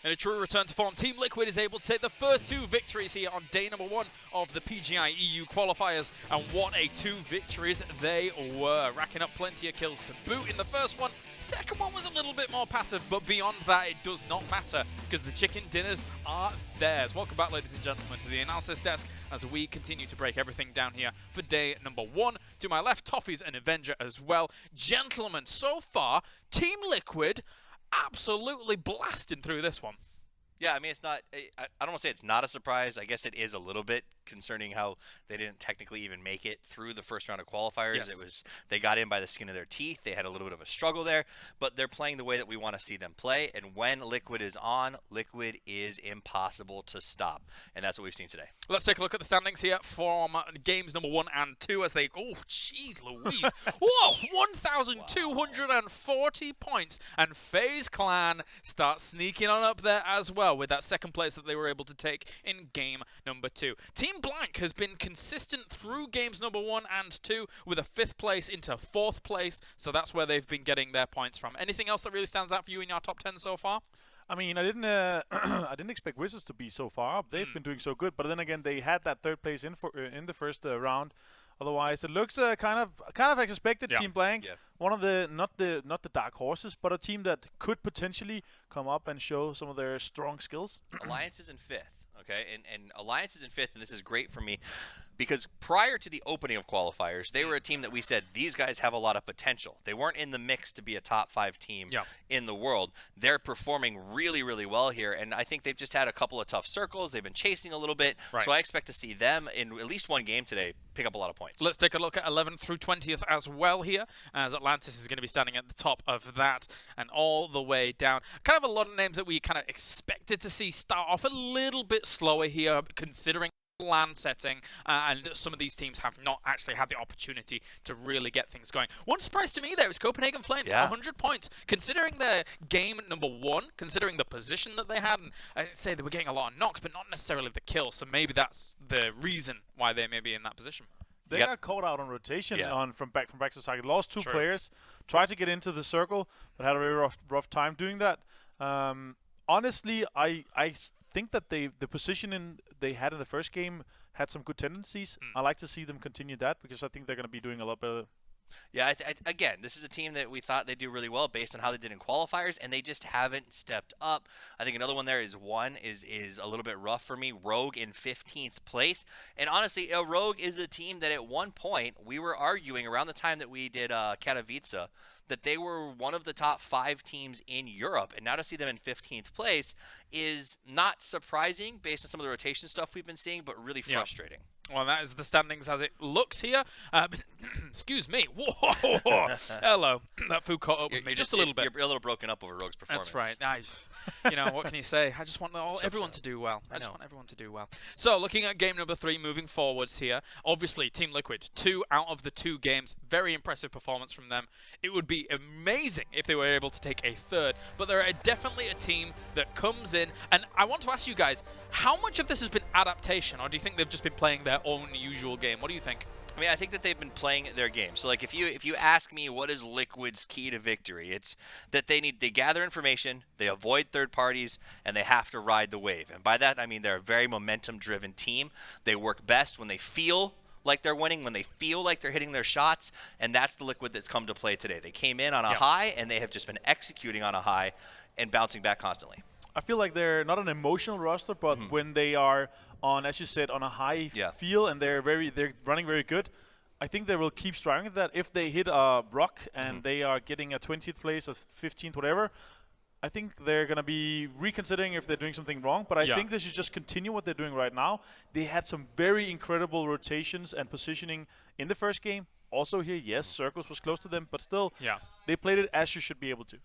In a true return to form, Team Liquid is able to take the first 2 victories here on day number 1 of the PGI EU qualifiers, and what a 2 victories they were, racking up plenty of kills to boot in the first one. Second one was a little bit more passive, but beyond that it does not matter because the chicken dinners are theirs. Welcome back, ladies and gentlemen, to the analysis desk as we continue to break everything down here for day number 1. To my left, Toffee's an Avenger as well. Gentlemen, so far, Team Liquid absolutely blasting through this one. Yeah, I mean, it's not, I don't want to say it's not a surprise. I guess it is a little bit concerning how they didn't technically even make it through the first round of qualifiers. Yes. They got in by the skin of their teeth. They had a little bit of a struggle there, but they're playing the way that we want to see them play. And when Liquid is on, Liquid is impossible to stop. And that's what we've seen today. Let's take a look at the standings here from games number 1 and 2 as they, oh, jeez Louise. Whoa, 1,240 points. And FaZe Clan starts sneaking on up there as well with that second place that they were able to take in game number 2. Team Blank has been consistent through games number 1 and 2 with a 5th place into 4th place, so that's where they've been getting their points from. Anything else that really stands out for you in your top 10 so far? I mean, I didn't expect Wizards to be so far up. They've been doing so good, but then again, they had that 3rd place in the first round. Otherwise, it looks kind of as expected. Yeah. Team Blank, Yeah. one of the not the dark horses, but a team that could potentially come up and show some of their strong skills. Alliance is in 5th, okay? And Alliance is in 5th, and this is great for me because prior to the opening of qualifiers, they were a team that we said, these guys have a lot of potential. They weren't in the mix to be a top 5 team in the world. They're performing really, really well here, and I think they've just had a couple of tough circles. They've been chasing a little bit, so I expect to see them in at least one game today pick up a lot of points. Let's take a look at 11th through 20th as well here, as Atlantis is going to be standing at the top of that and all the way down. Kind of a lot of names that we kind of expected to see start off a little bit slower here, considering plan setting, and some of these teams have not actually had the opportunity to really get things going. One surprise to me there is Copenhagen Flames, 100 points. Considering their game number 1, considering the position that they had, and I'd say they were getting a lot of knocks, but not necessarily the kill, so maybe that's the reason why they may be in that position. They got caught out on rotations from back to side. Lost 2 players, tried to get into the circle, but had a very rough time doing that. Honestly, I think that the positioning they had in the first game had some good tendencies. I like to see them continue that because I think they're going to be doing a lot better. Yeah, again, this is a team that we thought they'd do really well based on how they did in qualifiers, and they just haven't stepped up. I think another one there is a little bit rough for me. Rogue in 15th place. And honestly, Rogue is a team that at one point we were arguing around the time that we did Katowice that they were one of the top 5 teams in Europe. And now to see them in 15th place is not surprising based on some of the rotation stuff we've been seeing, but really frustrating. Well, that is the standings as it looks here. Excuse me. Whoa. Hello. That food caught up with me just a little bit. You're a little broken up over Rogue's performance. That's right. You know, what can you say? I just want everyone to do well. I just want everyone to do well. So, looking at game number 3, moving forwards here. Obviously, Team Liquid, 2 out of the 2 games. Very impressive performance from them. It would be amazing if they were able to take a 3rd, but they're definitely a team that comes in. And I want to ask you guys, how much of this has been adaptation, or do you think they've just been playing their own usual game? What do you think? I mean, I think that they've been playing their game. So, like, if you ask me what is Liquid's key to victory, it's that they gather information, they avoid third parties, and they have to ride the wave. And by that, I mean they're a very momentum-driven team. They work best when they feel like they're winning, when they feel like they're hitting their shots, and that's the Liquid that's come to play today. They came in on a high, and they have just been executing on a high and bouncing back constantly. I feel like they're not an emotional roster, but when they are on, as you said, on a high feel and they're running very good, I think they will keep striving at that. If they hit a rock and they are getting a 20th place, a 15th, whatever, I think they're going to be reconsidering if they're doing something wrong. But I think they should just continue what they're doing right now. They had some very incredible rotations and positioning in the first game. Also here, yes, Circles was close to them, but still, they played it as you should be able to.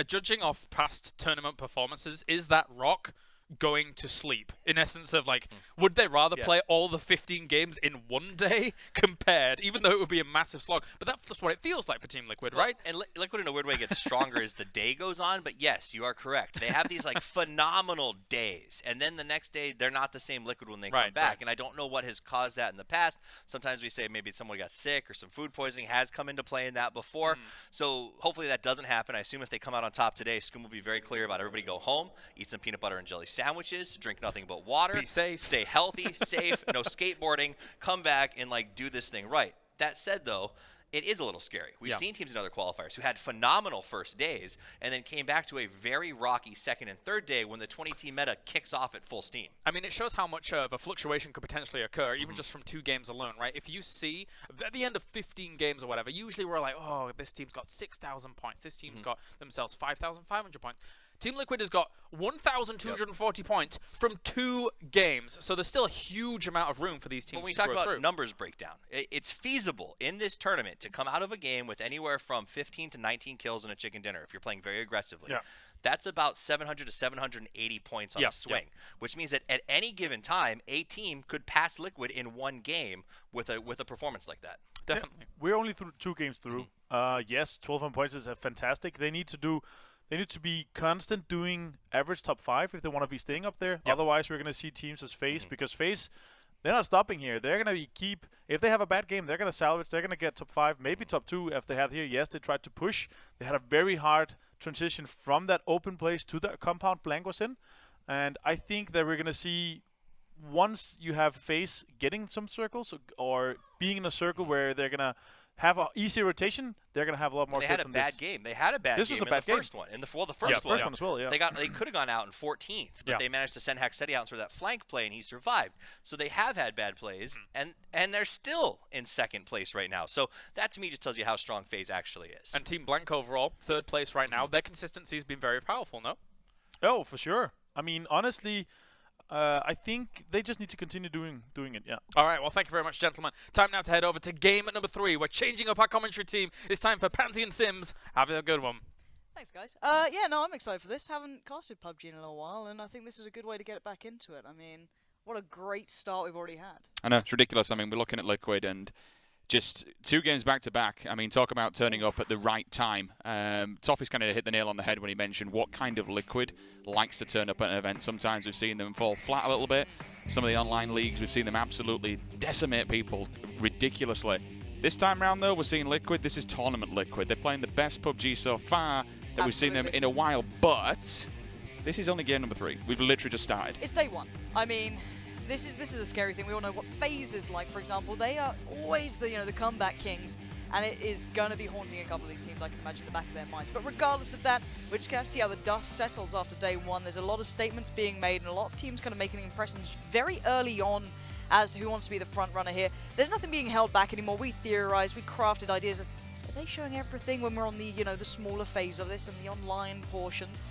Judging off past tournament performances, is that rock going to sleep. In essence of, like, would they rather play all the 15 games in one day compared, even though it would be a massive slog? But that's just what it feels like for Team Liquid, right? And Liquid in a weird way gets stronger as the day goes on, but yes, you are correct. They have these like phenomenal days, and then the next day they're not the same Liquid when they come back. And I don't know what has caused that in the past. Sometimes we say maybe someone got sick or some food poisoning has come into play in that before. So hopefully that doesn't happen. I assume if they come out on top today, Scum will be very clear about everybody go home, eat some peanut butter and jelly sandwiches, drink nothing but water, be safe, stay healthy, safe, no skateboarding, come back and like do this thing right. That said, though, it is a little scary. We've seen teams in other qualifiers who had phenomenal first days and then came back to a very rocky second and third day when the 20-team meta kicks off at full steam. I mean, it shows how much of a fluctuation could potentially occur, even just from 2 games alone, right? If you see, at the end of 15 games or whatever, usually we're like, oh, this team's got 6,000 points. This team's got themselves 5,500 points. Team Liquid has got 1,240 points from 2 games, so there's still a huge amount of room for these teams to go through. When we talk about numbers breakdown, it's feasible in this tournament to come out of a game with anywhere from 15 to 19 kills in a chicken dinner if you're playing very aggressively. That's about 700 to 780 points on a swing, which means that at any given time, a team could pass Liquid in one game with a performance like that. Definitely. Yeah, we're only 2 games through. Yes, 1,200 points is fantastic. They need to be constant doing average top 5 if they want to be staying up there. Otherwise, we're going to see teams as FaZe, because FaZe, they're not stopping here. They're going to keep, if they have a bad game, they're going to salvage. They're going to get top 5, maybe top 2 if they had here. Yes, they tried to push. They had a very hard transition from that open place to the compound Blank was in. And I think that we're going to see, once you have FaZe getting some circles or being in a circle where they're going to have an easy rotation, they're going to have a lot more. They had a bad game. They had a bad game in the first one. The first one as well. Yeah. They could have gone out in 14th, but they managed to send Haxetti out through that flank play, and he survived. So they have had bad plays, and they're still in second place right now. So that to me just tells you how strong FaZe actually is. And Team Blank overall, 3rd place right now. Their consistency has been very powerful, no? Oh, for sure. I mean, honestly, I think they just need to continue doing it, All right, well, thank you very much, gentlemen. Time now to head over to game number 3. We're changing up our commentary team. It's time for Pansy and Sims. Have a good one. Thanks, guys. I'm excited for this. Haven't casted PUBG in a little while, and I think this is a good way to get back into it. I mean, what a great start we've already had. I know, it's ridiculous. I mean, we're looking at Liquid and just 2 games back-to-back. I mean, talk about turning up at the right time. Toffee's kind of hit the nail on the head when he mentioned what kind of Liquid likes to turn up at an event. Sometimes we've seen them fall flat a little bit. Some of the online leagues, we've seen them absolutely decimate people ridiculously. This time around, though, we're seeing Liquid. This is tournament Liquid. They're playing the best PUBG so far that we've seen them in a while. But this is only game number 3. We've literally just started. It's day 1. I mean, this is a scary thing. We all know what FaZe is like, for example. They are always the comeback kings, and it is going to be haunting a couple of these teams, I can imagine, in the back of their minds. But regardless of that, we're just going to see how the dust settles after day 1. There's a lot of statements being made, and a lot of teams kind of making impressions very early on as to who wants to be the front runner here. There's nothing being held back anymore. We theorized, we crafted ideas of, are they showing everything when we're on the, the smaller phase of this and the online portions?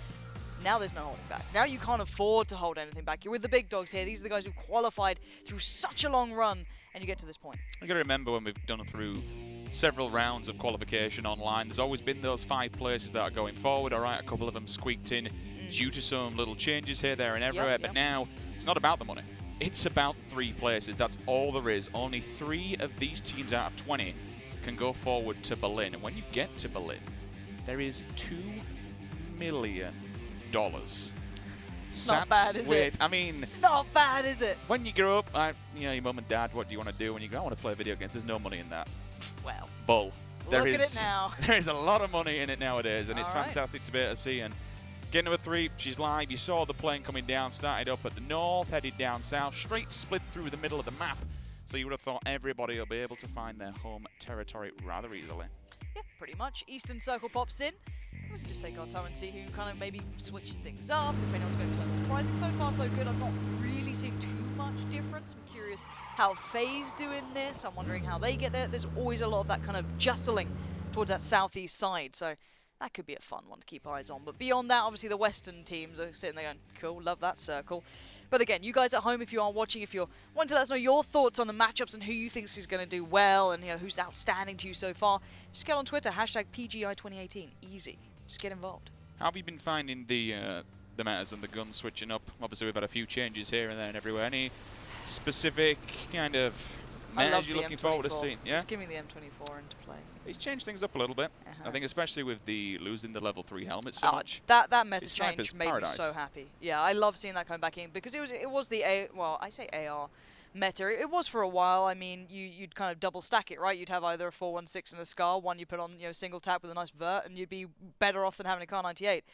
Now there's no holding back. Now you can't afford to hold anything back. You're with the big dogs here. These are the guys who qualified through such a long run, and you get to this point. You've got to remember when we've done through several rounds of qualification online, there's always been those 5 places that are going forward. All right, a couple of them squeaked in due to some little changes here, there, and everywhere. But now it's not about the money. It's about 3 places. That's all there is. Only 3 of these teams out of 20 can go forward to Berlin. And when you get to Berlin, there is $2 million. It's not bad, is it? I mean, it's not bad, is it? When you grow up, your mum and dad, what do you want to do? When you go, I want to play video games. There's no money in that. Well, bull. Look at it now. There is a lot of money in it nowadays, and it's fantastic to be able to see. And game number 3, she's live. You saw the plane coming down, started up at the north, headed down south, straight split through the middle of the map. So you would have thought everybody will be able to find their home territory rather easily. Yeah, pretty much. Eastern Circle pops in. We can just take our time and see who kind of maybe switches things up, if anyone's going to do something surprising. So far, so good. I'm not really seeing too much difference. I'm curious how FaZe do in this. I'm wondering how they get there. There's always a lot of that kind of jostling towards that southeast side. So that could be a fun one to keep eyes on. But beyond that, obviously the Western teams are sitting there going, cool, love that circle. But again, you guys at home, if you are watching, if you're wanting to let us know your thoughts on the matchups and who you think is going to do well and who's outstanding to you so far, just get on Twitter, #PGI2018. Easy. Just get involved. How have you been finding the the metas and the guns switching up? Obviously, we've had a few changes here and there and everywhere. Any specific kind of metas you're looking forward to seeing? Yeah? Just give me the M24 into play. He's changed things up a little bit. I think especially with the losing the level 3 helmets so much. That meta change made me so happy. Yeah, I love seeing that coming back in because it was the I say AR meta. It was for a while. I mean, you'd kind of double stack it, right? You'd have either a 416 and a SCAR, one you put on, single tap with a nice vert, and you'd be better off than having a Car 98.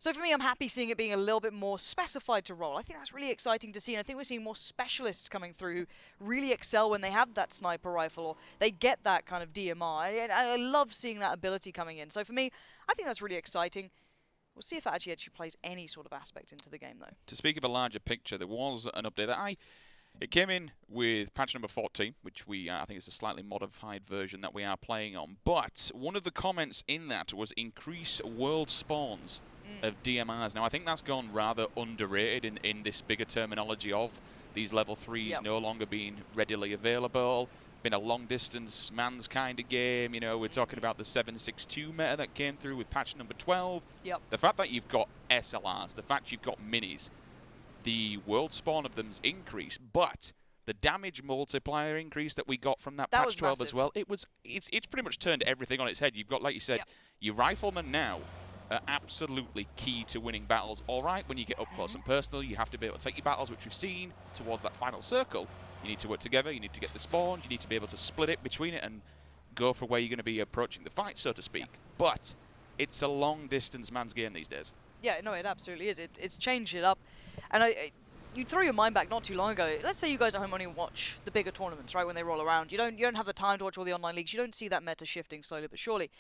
So for me, I'm happy seeing it being a little bit more specified to role. I think that's really exciting to see, and I think we're seeing more specialists coming through who really excel when they have that sniper rifle or they get that kind of DMR. And I love seeing that ability coming in. So for me, I think that's really exciting. We'll see if that actually plays any sort of aspect into the game, though. To speak of a larger picture, there was an update that it came in with patch number 14, which I think is a slightly modified version that we are playing on. But one of the comments in that was increase world spawns of DMRs. Now, I think that's gone rather underrated in this bigger terminology of these level 3s no longer being readily available. Been a long-distance man's kind of game. We're talking about the 762 meta that came through with patch number 12. The fact that you've got SLRs, the fact you've got minis, the world spawn of them's increased, but the damage multiplier increase that we got from that patch 12 as well, it's pretty much turned everything on its head. You've got, like you said, your riflemen now are absolutely key to winning battles. All right, when you get up close and personal, you have to be able to take your battles, which we've seen, towards that final circle. You need to work together, you need to get the spawns, you need to be able to split it between it and go for where you're going to be approaching the fight, so to speak. But it's a long-distance man's game these days. Yeah, no, it absolutely is. It's changed it up. And you throw your mind back not too long ago. Let's say you guys at home only watch the bigger tournaments, right, when they roll around. You don't have the time to watch all the online leagues. You don't see that meta shifting slowly but surely.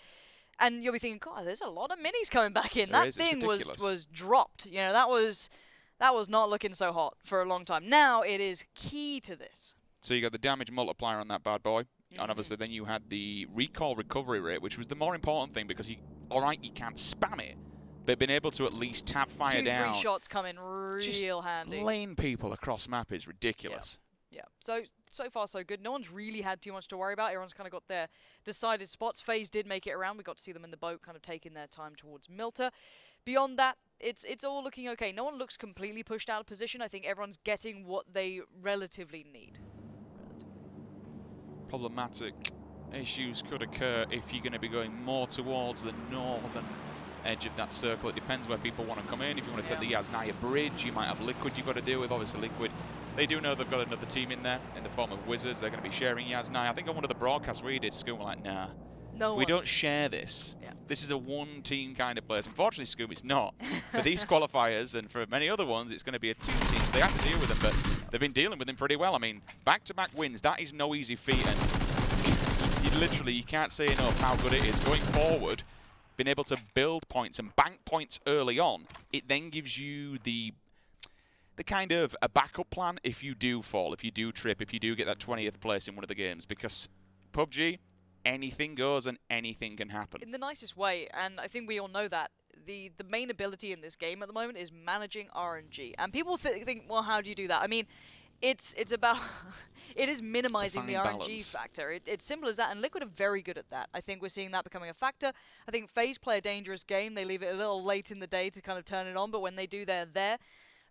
And you'll be thinking, God, there's a lot of minis coming back in. That thing was dropped. That was not looking so hot for a long time. Now it is key to this. So you got the damage multiplier on that bad boy. And obviously then you had the recall recovery rate, which was the more important thing because you can't spam it. But being able to at least tap fire down. 2-3 shots come in real handy. Lane people across map is ridiculous. Yeah. So far so good. No one's really had too much to worry about. Everyone's kind of got their decided spots. FaZe did make it around. We got to see them in the boat, kind of taking their time towards Milta. Beyond that, it's all looking okay. No one looks completely pushed out of position. I think everyone's getting what they relatively need. Problematic issues could occur if you're going to be going more towards the northern edge of that circle. It depends where people want to come in. If you want to take the Yasnaya bridge, you might have Liquid you've got to deal with. Obviously, Liquid, they do know they've got another team in there in the form of Wizards. They're going to be sharing Yasnaya. I think on one of the broadcasts we did, Scoob were like, nah, we don't share this. This is a one-team kind of place. Unfortunately, Scoob, it's not. For these qualifiers and for many other ones, it's going to be a two-team. So they have to deal with them, but they've been dealing with them pretty well. I mean, back-to-back wins, that is no easy feat. And you can't say enough how good it is. Going forward, being able to build points and bank points early on, it then gives you the kind of a backup plan if you do fall, if you do trip, if you do get that 20th place in one of the games. Because PUBG, anything goes and anything can happen. In the nicest way, and I think we all know that. The main ability in this game at the moment is managing RNG. And people think, well, how do you do that? I mean, it's about it is minimizing the RNG factor. It's simple as that, and Liquid are very good at that. I think we're seeing that becoming a factor. I think FaZe play a dangerous game. They leave it a little late in the day to kind of turn it on, but when they do, they're there.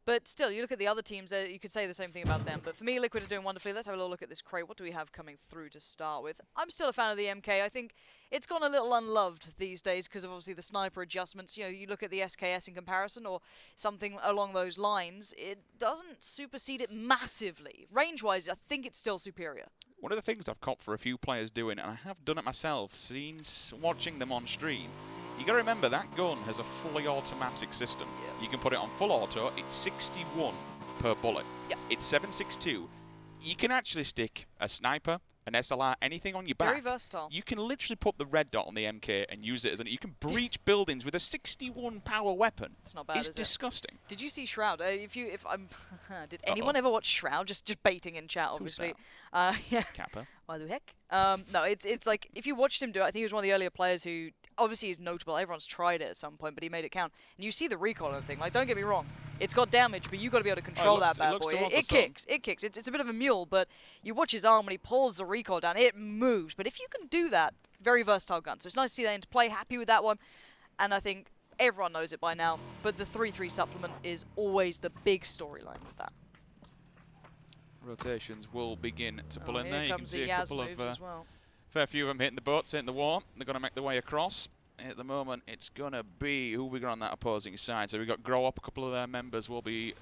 But still, you look at the other teams, you could say the same thing about them. But for me, Liquid are doing wonderfully. Let's have a little look at this crate. What do we have coming through to start with? I'm still a fan of the MK. I think it's gone a little unloved these days because of obviously the sniper adjustments. You look at the SKS in comparison or something along those lines. It doesn't supersede it massively. Range-wise, I think it's still superior. One of the things I've caught for a few players doing, and I have done it myself, since watching them on stream, you got to remember that gun has a fully automatic system. You can put it on full auto. It's 61 per bullet. It's 7.62. You can actually stick a sniper, an SLR, anything on your back. Very versatile. You can literally put the red dot on the MK and use it as you can breach buildings with a 61 power weapon. It's not bad. It's disgusting. Did you see Shroud? Did anyone ever watch Shroud? Just baiting in chat, obviously. Yeah. Kappa. Why the heck? No, it's like if you watched him do it, I think he was one of the earlier players who obviously is notable. Everyone's tried it at some point, but he made it count. And you see the recoil on the thing. Like, don't get me wrong, it's got damage, but you got to be able to control that bad boy. It kicks. It kicks. It's a bit of a mule, but you watch his arm when he pulls the recoil down. It moves. But if you can do that, very versatile gun. So it's nice to see that into play. Happy with that one. And I think Everyone knows it by now, but the 3-3 supplement is always the big storyline with that. Rotations will begin to pull in Here there. You can comes see the a Yaz couple of moves as well. fair few of them hitting the boats, hitting the wall. They're going to make their way across. At the moment, it's going to be who we got on that opposing side. So we've got Grow Up. A couple of their members will be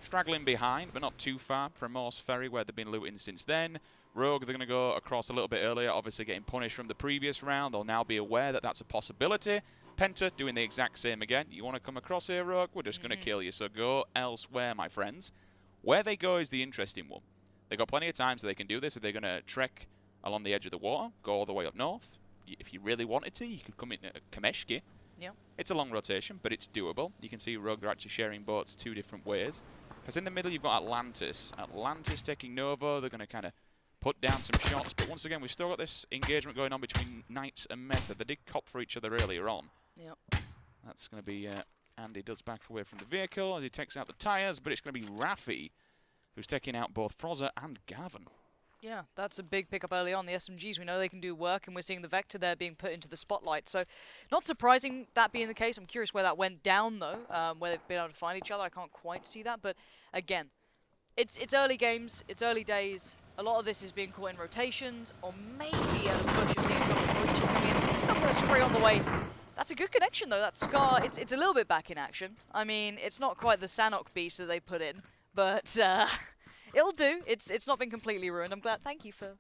straggling behind, but not too far. Primorse Ferry, where they've been looting since then. Rogue, they're going to go across a little bit earlier, obviously getting punished from the previous round. They'll now be aware that that's a possibility. Penta doing the exact same again. You want to come across here, Rogue? We're just going to kill you. So go elsewhere, my friends. Where they go is the interesting one. They've got plenty of time so they can do this. If they're going to trek along the edge of the water, go all the way up north. If you really wanted to, you could come in at Kameshki. Yeah. It's a long rotation, but it's doable. You can see Rogue, they're actually sharing boats 2 different ways. Because in the middle, you've got Atlantis. Atlantis taking Novo. They're going to kind of put down some shots. But once again, we've still got this engagement going on between Knights and Method. They did cop for each other earlier on. Yep. That's going to be Andy does back away from the vehicle as he takes out the tyres. But it's going to be Raffi who's taking out both Frozza and Gavin. Yeah, that's a big pickup early on. The SMGs, we know they can do work, and we're seeing the Vector there being put into the spotlight. So not surprising that being the case. I'm curious where that went down, though, where they've been able to find each other. I can't quite see that. But again, it's early games, it's early days. A lot of this is being caught in rotations, or maybe at a push of seeing a couple of breaches coming in. I'm going to spray on the way. That's a good connection, though. That Scar, it's a little bit back in action. I mean, it's not quite the Sanok beast that they put in, but it'll do. It's not been completely ruined. I'm glad. Thank you for,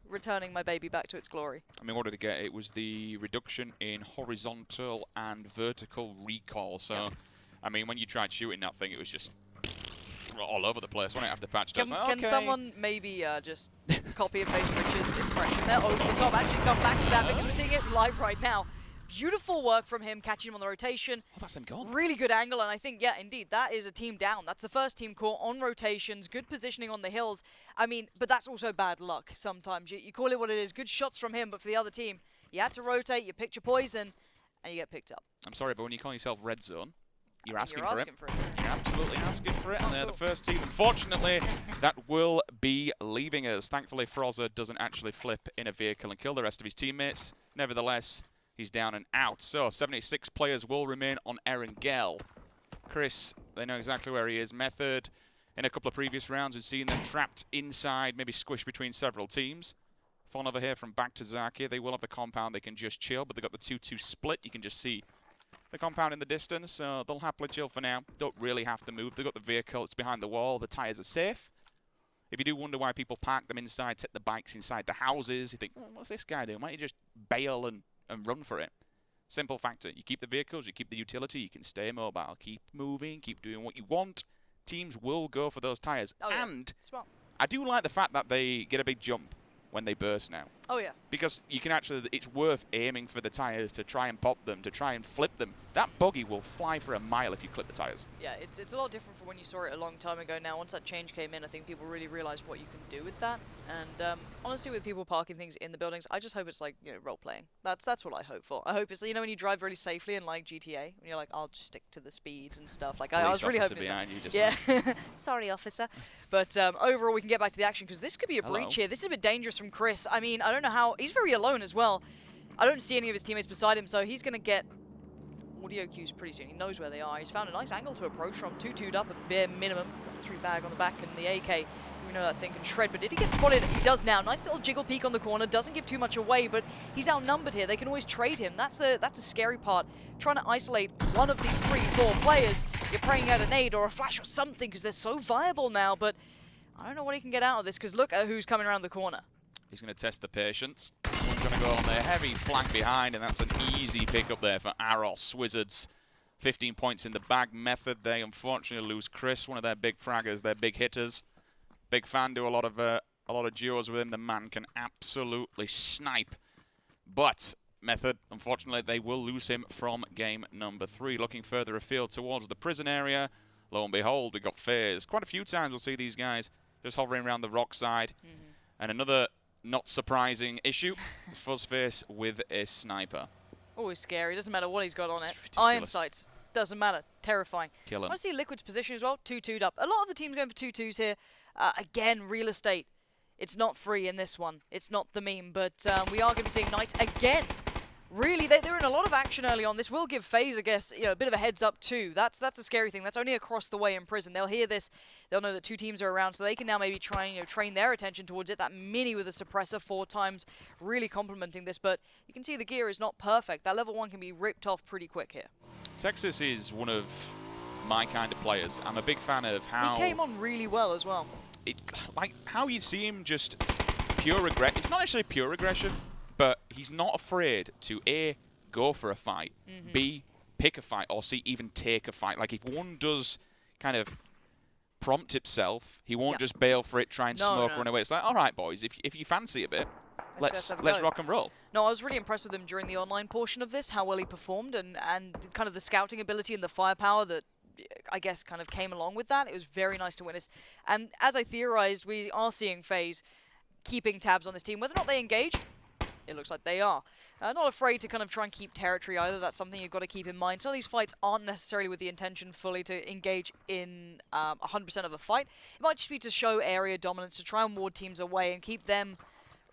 returning my baby back to its glory. I mean, what did it get? It was the reduction in horizontal and vertical recoil. So, I mean, when you tried shooting that thing, it was just all over the place. When it after patch does, Can someone maybe just copy and paste Richard's impression there over the top? Actually, come back to that because we're seeing it live right now. Beautiful work from him, catching him on the rotation. Oh, that's them gone. Really good angle, and I think, yeah, indeed, that is a team down. That's the first team caught on rotations, good positioning on the hills. I mean, but that's also bad luck sometimes. You call it what it is. Good shots from him, but for the other team, you had to rotate, you picked your poison, and you get picked up. I'm sorry, but when you call yourself Red Zone, you're asking for it. it. You're absolutely asking for it, and they're the first team. Unfortunately, that will be leaving us. Thankfully, Frozza doesn't actually flip in a vehicle and kill the rest of his teammates. Nevertheless, he's down and out. So 76 players will remain on Erangel. Chris, they know exactly where he is. Method, in a couple of previous rounds, we've seen them trapped inside, maybe squished between several teams. Fawn over here from back to Zaki. They will have the compound. They can just chill, but they've got the 2-2 split. You can just see the compound in the distance, so they'll happily chill for now. Don't really have to move. They've got the vehicle. It's behind the wall. The tyres are safe. If you do wonder why people park them inside, take the bikes inside the houses, you think, oh, what's this guy doing? Why don't you just bail and run for it? Simple factor. You keep the vehicles, you keep the utility, you can stay mobile. Keep moving, keep doing what you want. Teams will go for those tyres. Oh, yeah. And Smart. I do like the fact that they get a big jump when they burst now. Oh, yeah. Because you can actually, it's worth aiming for the tyres to try and pop them, to try and flip them. That buggy will fly for a mile if you clip the tyres. Yeah, it's a lot different from when you saw it a long time ago now. Once that change came in, I think people really realized what you can do with that. And honestly, with people parking things in the buildings, I just hope it's like, role-playing. That's what I hope for. I hope it's, when you drive really safely in like GTA, when you're like, I'll just stick to the speeds and stuff. Like, I was really hoping behind you just yeah. Sorry, officer. But overall, we can get back to the action because this could be a breach here. This is a bit dangerous from Chris. I mean, I don't know how. He's very alone as well. I don't see any of his teammates beside him, so he's going to get audio cues pretty soon. He knows where they are. He's found a nice angle to approach from. 2-2'd up, a bare minimum. 3 bag on the back, and the AK, we know that thing can shred, but did he get spotted? He does now. Nice little jiggle peek on the corner. Doesn't give too much away, but he's outnumbered here. They can always trade him. That's the scary part. Trying to isolate one of these 3-4 players. You're praying out a nade or a flash or something because they're so viable now, but I don't know what he can get out of this because look at who's coming around the corner. He's going to test the patience. One's going to go on there. Heavy flank behind, and that's an easy pick up there for Aros Wizards. 15 points in the bag. Method, they unfortunately lose Chris, one of their big fraggers, their big hitters. Big fan, do a lot of duos with him. The man can absolutely snipe. But Method, unfortunately, they will lose him from game number 3. Looking further afield towards the prison area. Lo and behold, we've got FaZe. Quite a few times we'll see these guys just hovering around the rock side. And another not surprising issue is Fuzzface with a sniper. Always scary. Doesn't matter what he's got on it. Ridiculous. Iron sights. Doesn't matter. Terrifying. Kill him. I want to see Liquid's position as well. 2-2'd up. A lot of the teams going for 2-2s here. Again, real estate. It's not free in this one. It's not the meme, but we are going to be seeing Knights again really, they're in a lot of action early on. This will give FaZe, I guess, a bit of a heads up too. That's a scary thing. That's only across the way in prison. They'll hear this. They'll know that 2 teams are around, so they can now maybe try and train their attention towards it. That mini with a suppressor 4 times, really complementing this. But you can see the gear is not perfect. That level 1 can be ripped off pretty quick here. Texas is one of my kind of players. I'm a big fan of how... He came on really well as well. Like, how you see him just pure aggression. It's not actually pure aggression, but he's not afraid to A, go for a fight, B, pick a fight, or C, even take a fight. Like, if one does kind of prompt itself, he won't just bail for it, try and run away. It's like, all right, boys, if you fancy a bit, let's rock and roll. No, I was really impressed with him during the online portion of this, how well he performed, and kind of the scouting ability and the firepower that I guess kind of came along with that. It was very nice to witness. And as I theorized, we are seeing FaZe keeping tabs on this team. Whether or not they engage, it looks like they are. Not afraid to kind of try and keep territory either. That's something you've got to keep in mind. Some of these fights aren't necessarily with the intention fully to engage in 100% of a fight. It might just be to show area dominance, to try and ward teams away and keep them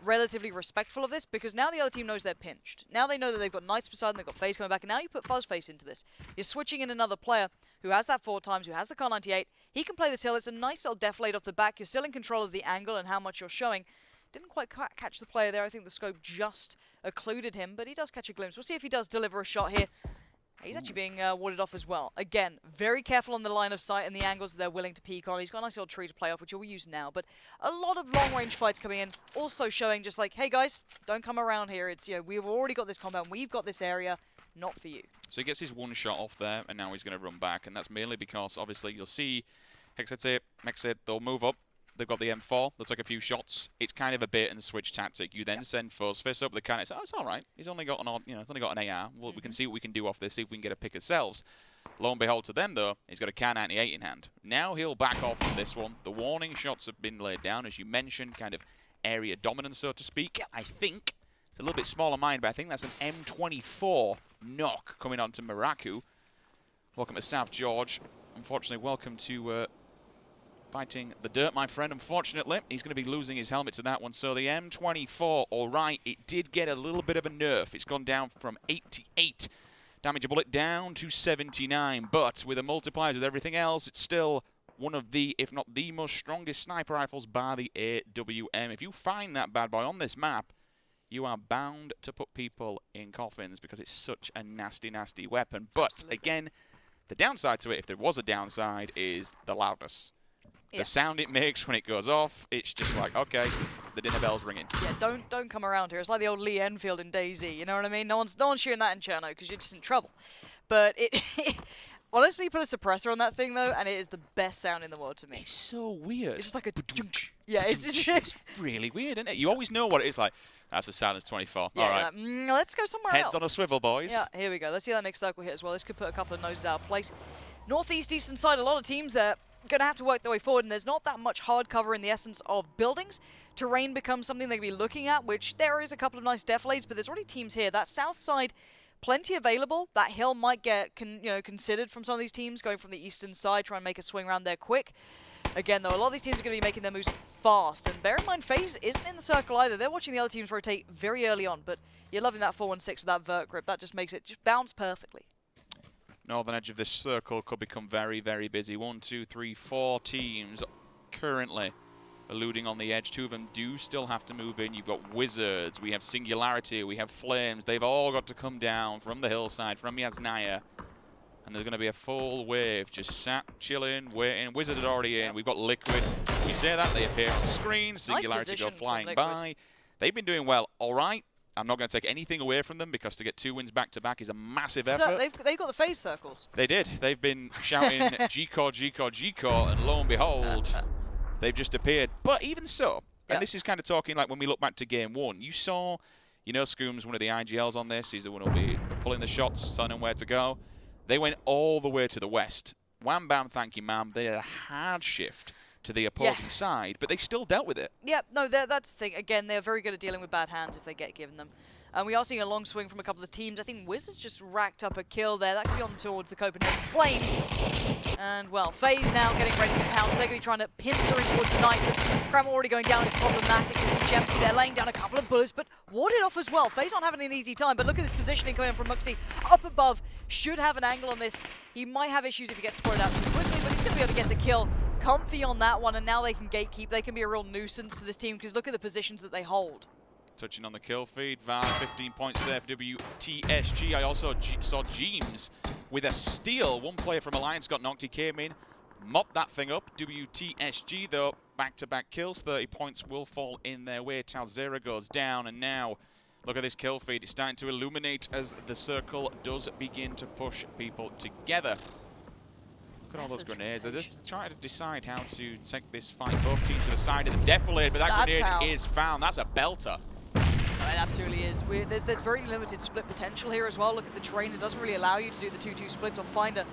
relatively respectful of this, because now the other team knows they're pinched. Now they know that they've got Knights beside them, they've got FaZe coming back, and now you put Fuzzface into this. You're switching in another player who has that 4 times, who has the Car 98. He can play this hill. It's a nice little deflate off the back. You're still in control of the angle and how much you're showing. Didn't quite catch the player there. I think the scope just occluded him, but he does catch a glimpse. We'll see if he does deliver a shot here. He's actually being warded off as well. Again, very careful on the line of sight and the angles that they're willing to peek on. He's got a nice little tree to play off, which we'll use now. But a lot of long-range fights coming in, also showing just like, hey guys, don't come around here. It's, we've already got this compound, we've got this area, not for you. So he gets his 1 shot off there, and now he's going to run back, and that's mainly because obviously you'll see Hexate, Mexit, they'll move up. They've got the M4. They'll take a few shots. It's kind of a bait and switch tactic. You then send Fuzzface up. They kind of say, "Oh, it's all right. He's only got an, it's only got an AR. Well, we can see what we can do off this. See if we can get a pick ourselves." Lo and behold, to them though, he's got a Car 98 in hand. Now he'll back off from this one. The warning shots have been laid down, as you mentioned, kind of area dominance, so to speak. I think it's a little bit smaller mind, but I think that's an M24 knock coming on to Maraku. Welcome to South George. Unfortunately, welcome to. Fighting the dirt, my friend. Unfortunately, he's going to be losing his helmet to that one. So the M24, all right, it did get a little bit of a nerf. It's gone down from 88 damage a bullet down to 79. But with the multipliers, with everything else, it's still one of the, if not the most strongest sniper rifles by the AWM. If you find that bad boy on this map, you are bound to put people in coffins because it's such a nasty, nasty weapon. But again, the downside to it, if there was a downside, is the loudness. The sound it makes when it goes off, it's just like, okay, the dinner bell's ringing. Yeah, don't come around here. It's like the old Lee Enfield in DayZ, you know what I mean? No one's shooting that in Cherno because you're just in trouble. But it honestly, you put a suppressor on that thing though, and it is the best sound in the world to me. It's so weird. It's just like a yeah, it's really weird, isn't it? You always know what it is like. That's a Silence 24. Yeah, all right. Like, let's go somewhere else. Heads on a swivel, boys. Yeah, here we go. Let's see that next circle hit as well. This could put a couple of noses out of place. Northeast, eastern side, a lot of teams there. Going to have to work their way forward, and there's not that much hard cover in the essence of buildings. Terrain becomes something they can be looking at, which there is a couple of nice deflates, but there's already teams here. That south side, plenty available. That hill might get considered from some of these teams, going from the eastern side, try and make a swing around there quick. Again, though, a lot of these teams are going to be making their moves fast, and bear in mind, FaZe isn't in the circle either. They're watching the other teams rotate very early on, but you're loving that 4-1-6 with that vert grip. That just makes it just bounce perfectly. Northern edge of this circle could become very, very busy. 1, 2, 3, 4 teams currently eluding on the edge. 2 of them do still have to move in. You've got Wizards, we have Singularity, we have Flames. They've all got to come down from the hillside, from Yasnaya. And there's going to be a full wave just sat, chilling, waiting. Wizard are already in. We've got Liquid. You say that, they appear on the screen. Singularity go flying by. They've been doing well. All right. I'm not going to take anything away from them because to get 2 wins back-to-back is a massive effort. They've got the FaZe circles. They did. They've been shouting G-Core, G-Core, G-Core, and lo and behold, they've just appeared. But even so, and this is kind of talking like when we look back to Game 1, you saw, Scoom's one of the IGLs on this. He's the one who'll be pulling the shots, telling them where to go. They went all the way to the west. Wham, bam, thank you, ma'am. They had a hard shift to the opposing side, but they still dealt with it. Yeah, no, that's the thing. Again, they're very good at dealing with bad hands if they get given them. And we are seeing a long swing from a couple of teams. I think Wizards just racked up a kill there. That could be on towards the Copenhagen Flames. And, well, FaZe now getting ready to pounce. They're going to be trying to pincer in towards the Knights. And Cram already going down is problematic. You see Gemty there laying down a couple of bullets, but warded off as well. FaZe not having an easy time, but look at this positioning coming in from Muxy. Up above, should have an angle on this. He might have issues if he gets spotted out too quickly, but he's going to be able to get the kill. Comfy on that one, and now they can gatekeep. They can be a real nuisance to this team because look at the positions that they hold. Touching on the kill feed, Van 15 points there for WTSG. I also saw James with a steal. One player from Alliance got knocked. He came in, mopped that thing up. WTSG, though, back-to-back kills. 30 points will fall in their way. Talzera goes down, and now look at this kill feed. It's starting to illuminate as the circle does begin to push people together. Look at all those grenades. They're just trying to decide how to take this fight. Both teams to the side of the defilade, but that grenade is found. That's a belter. It absolutely is. There's very limited split potential here as well. Look at the terrain. It doesn't really allow you to do the 2-2 splits or find a,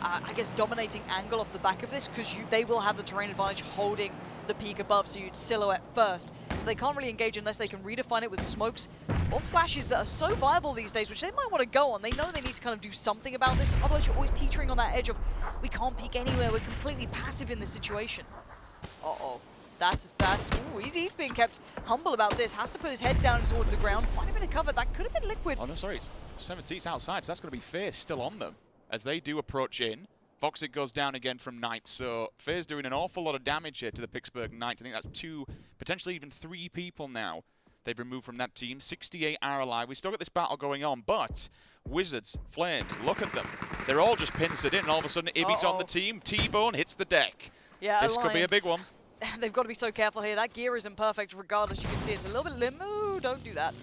I guess, dominating angle off the back of this because they will have the terrain advantage holding the peak above, so you'd silhouette first. So they can't really engage unless they can redefine it with smokes or flashes that are so viable these days, which they might want to go on. They know they need to kind of do something about this, otherwise you're always teetering on that edge of, we can't peek anywhere, we're completely passive in this situation. Uh-oh. Ooh, he's being kept humble about this. Has to put his head down towards the ground. Find a bit of cover. That could have been Liquid. Oh, no, sorry. It's 17's outside, so that's going to be FaZe still on them as they do approach in. Foxic goes down again from Knights, so FaZe doing an awful lot of damage here to the Pittsburgh Knights. I think that's 2, potentially even 3 people now they've removed from that team. 68 are alive. We still got this battle going on, but Wizards, Flames, look at them. They're all just pincered in, and all of a sudden Ibby's on the team. T-Bone hits the deck. Yeah, this could be a big one. They've got to be so careful here. That gear isn't perfect regardless. You can see it's a little bit limp. Ooh, don't do that.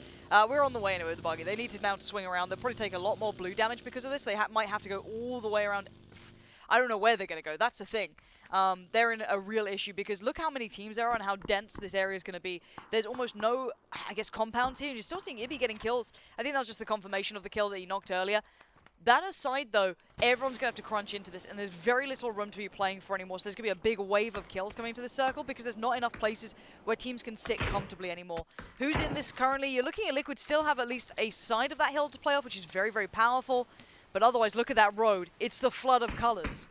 We're on the way anyway with the buggy. They need to now swing around. They'll probably take a lot more blue damage because of this. They might have to go all the way around. I don't know where they're going to go. That's the thing. They're in a real issue because look how many teams there are and how dense this area is going to be. There's almost no, I guess, compounds here. You're still seeing Ibby getting kills. I think that was just the confirmation of the kill that he knocked earlier. That aside, though, everyone's going to have to crunch into this, and there's very little room to be playing for anymore, so there's going to be a big wave of kills coming to the circle because there's not enough places where teams can sit comfortably anymore. Who's in this currently? You're looking at Liquid still have at least a side of that hill to play off, which is very, very powerful, but otherwise, look at that road. It's the flood of colors.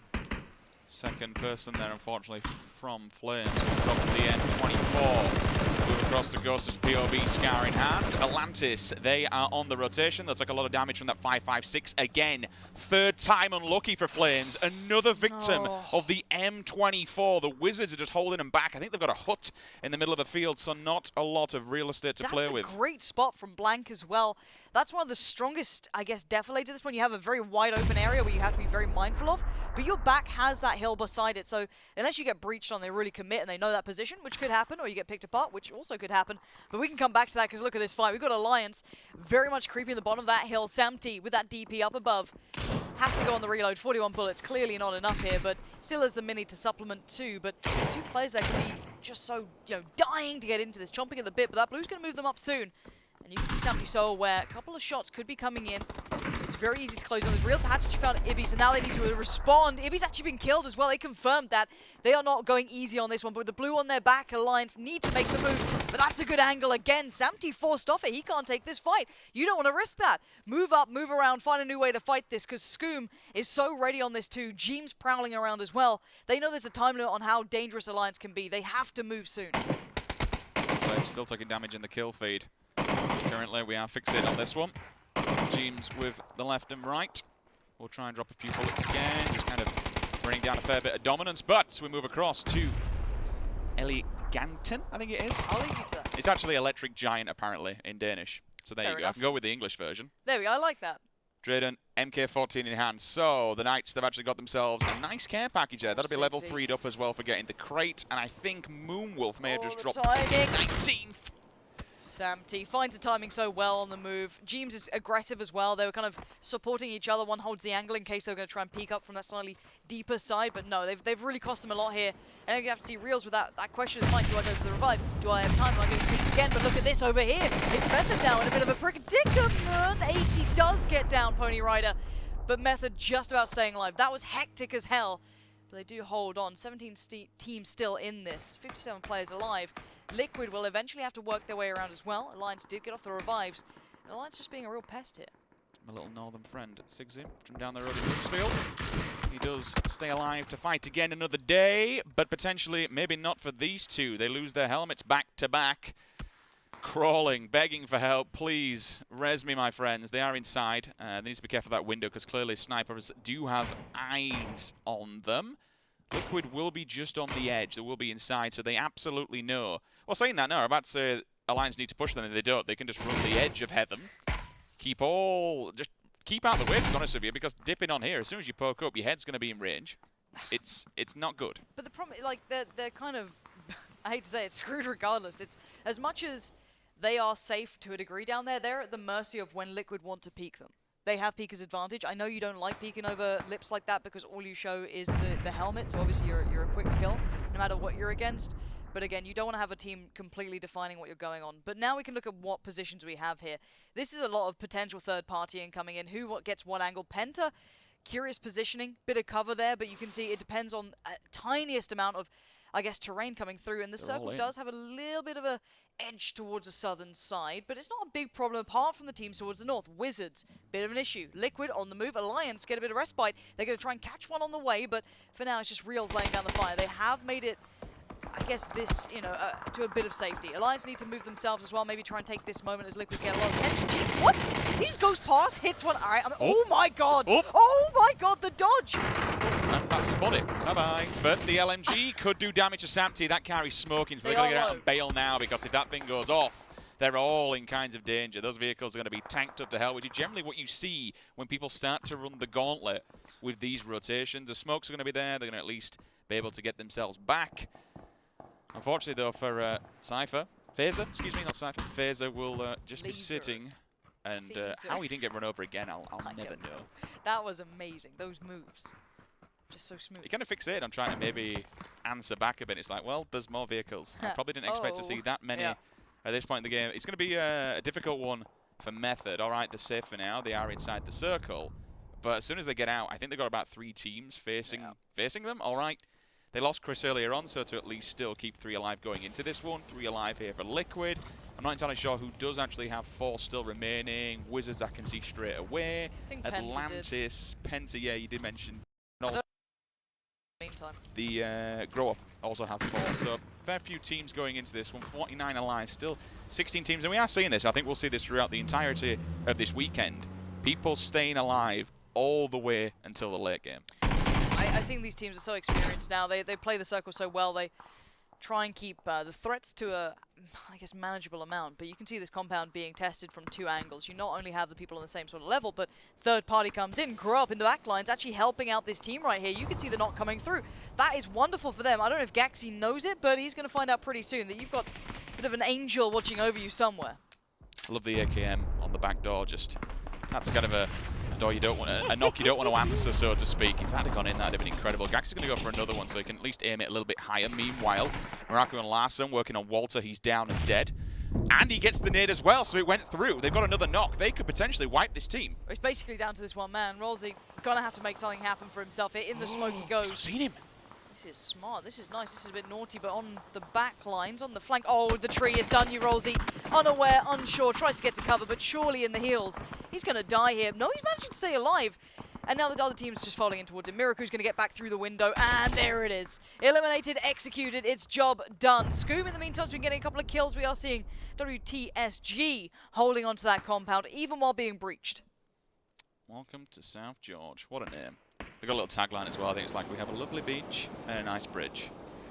Second person there, unfortunately, from Flames. Across to the N24. Move across to Ghost's POV, Scar in hand. Atlantis, they are on the rotation. They'll take a lot of damage from that 5.56. Again, third time unlucky for Flames. Another victim of the M24. The Wizards are just holding them back. I think they've got a hut in the middle of the field, so not a lot of real estate to play with. That's a great spot from Blank as well. That's one of the strongest, I guess, defilators at this point. You have a very wide open area where you have to be very mindful of, but your back has that hill beside it, so unless you get breached on, they really commit and they know that position, which could happen, or you get picked apart, which also could happen. But we can come back to that because look at this fight. We've got Alliance very much creeping the bottom of that hill. Samty with that DP up above. Has to go on the reload. 41 bullets, clearly not enough here, but still has the mini to supplement too. But 2 players that can be just so, dying to get into this, chomping at the bit, but that blue's going to move them up soon. And you can see Samty so aware. A couple of shots could be coming in. It's very easy to close on. There's real to hatch actually found Ibby, so now they need to respond. Ibby's actually been killed as well. They confirmed that. They are not going easy on this one, but with the blue on their back, Alliance need to make the moves. But that's a good angle again. Samty forced off it. He can't take this fight. You don't want to risk that. Move up, move around, find a new way to fight this, because Skoom is so ready on this too. Jeem's prowling around as well. They know there's a time limit on how dangerous Alliance can be. They have to move soon. Flames still taking damage in the kill feed. Currently, we are fixated on this one. James with the left and right. We'll try and drop a few bullets again, just kind of bringing down a fair bit of dominance. But we move across to Eleganten, I think it is. I'll leave you to that. It's actually Electric Giant, apparently, in Danish. So there Fair you go. enough. I can go with the English version. There we go. I like that. Drayden, MK14 in hand. So the Knights, they've actually got themselves a nice care package there. That'll be level 3'd up as well for getting the crate. And I think Moonwolf may have just dropped to 19th. Samty finds the timing so well on the move. Jeems is aggressive as well. They were kind of supporting each other. One holds the angle in case they were going to try and peek up from that slightly deeper side. But no, they've really cost them a lot here. And you have to see Reels with that question is like, do I go for the revive? Do I have time? Am I going to peek again? But look at this over here. It's Method now in a bit of a predicament. 80 does get down, Pony Rider. But Method just about staying alive. That was hectic as hell. But they do hold on. 17 teams still in this. 57 players alive. Liquid will eventually have to work their way around as well. Alliance did get off the revives. Alliance just being a real pest here. My little northern friend, Sigzy, from down the road in Lichfield. He does stay alive to fight again another day, but potentially maybe not for these two. They lose their helmets back to back. Crawling, begging for help. Please, res me, my friends. They are inside. They need to be careful of that window because clearly snipers do have eyes on them. Liquid will be just on the edge. They will be inside, so they absolutely know. Well, saying that, no, I'm about to say Alliance need to push them, and they don't. They can just run the edge of heaven. Just keep out of the way, to be honest with you, because dipping on here, as soon as you poke up, your head's going to be in range. It's not good. But the problem, like, they're kind of, I hate to say it, screwed regardless. It's as much as they are safe to a degree down there, they're at the mercy of when Liquid want to peek them. They have Peeker's advantage. I know you don't like peeking over lips like that because all you show is the helmet, so obviously you're a quick kill, no matter what you're against. But again, you don't want to have a team completely defining what you're going on. But now we can look at what positions we have here. This is a lot of potential third-partying coming in. Who gets what angle? Penta, curious positioning, bit of cover there, but you can see it depends on a tiniest amount of, I guess, terrain coming through. And the circle does have a little bit of a edge towards the southern side, but it's not a big problem apart from the teams towards the north. Wizards, bit of an issue. Liquid on the move. Alliance get a bit of respite. They're going to try and catch one on the way, but for now it's just Reals laying down the fire. They have made it, I guess, this, to a bit of safety. Alliance need to move themselves as well, maybe try and take this moment as Liquid get a lot of attention. Jeez, what? He just goes past, hits one. All right, oh my god. Oh my god, the dodge. And that's his body. Bye-bye. But the LMG could do damage to Samty. That carries smoking, so they're going to get out and bail now, because if that thing goes off, they're all in kinds of danger. Those vehicles are going to be tanked up to hell, which is generally what you see when people start to run the gauntlet with these rotations. The smokes are going to be there. They're going to at least be able to get themselves back. Unfortunately, though, for Cypher, Phaser, excuse me, not Cypher, Phaser will just be sitting. And how he didn't get run over again, I'll never know. That was amazing. Those moves. Just so smooth. He kind of fixated on trying to maybe answer back a bit. It's like, well, there's more vehicles. I probably didn't expect to see that many at this point in the game. It's going to be a difficult one for Method. All right, they're safe for now. They are inside the circle. But as soon as they get out, I think they've got about 3 teams facing them. All right. They lost Chris earlier on, so to at least still keep 3 alive going into this one. 3 alive here for Liquid. I'm not entirely sure who does actually have 4 still remaining. Wizards I can see straight away. I think Atlantis, Penta, yeah, you did mention. Meantime. The Grow Up also have 4, so fair few teams going into this one. 49 alive, still 16 teams, and we are seeing this. I think we'll see this throughout the entirety of this weekend. People staying alive all the way until the late game. I think these teams are so experienced now. They play the circle so well. They try and keep the threats to a, I guess, manageable amount. But you can see this compound being tested from 2 angles. You not only have the people on the same sort of level, but third party comes in, Grow Up in the back lines, actually helping out this team right here. You can see the knock coming through. That is wonderful for them. I don't know if Gaxi knows it, but he's going to find out pretty soon that you've got a bit of an angel watching over you somewhere. I love the AKM on the back door. Just, that's kind of a door you don't want to, a knock you don't want to answer, so to speak. If that had gone in, that'd have been incredible. Gax is going to go for another one, so he can at least aim it a little bit higher. Meanwhile, Morocco and Larson working on Walter. He's down and dead. And he gets the nade as well, so it went through. They've got another knock. They could potentially wipe this team. It's basically down to this one man. Rolsey going to have to make something happen for himself here. In the smoke he goes. I've seen him. This is smart. This is nice. This is a bit naughty, but on the back lines, on the flank. Oh, the tree is done you, Rolsey. Unaware, unsure, tries to get to cover, but surely in the heels. He's going to die here. No, he's managing to stay alive. And now the other team's just following in towards him. Miraku's going to get back through the window, and there it is. Eliminated, executed, its job done. Scoob, in the meantime, has been getting a couple of kills. We are seeing WTSG holding onto that compound, even while being breached. Welcome to South George. What a name. They've got a little tagline as well. I think it's like, we have a lovely beach and a nice bridge.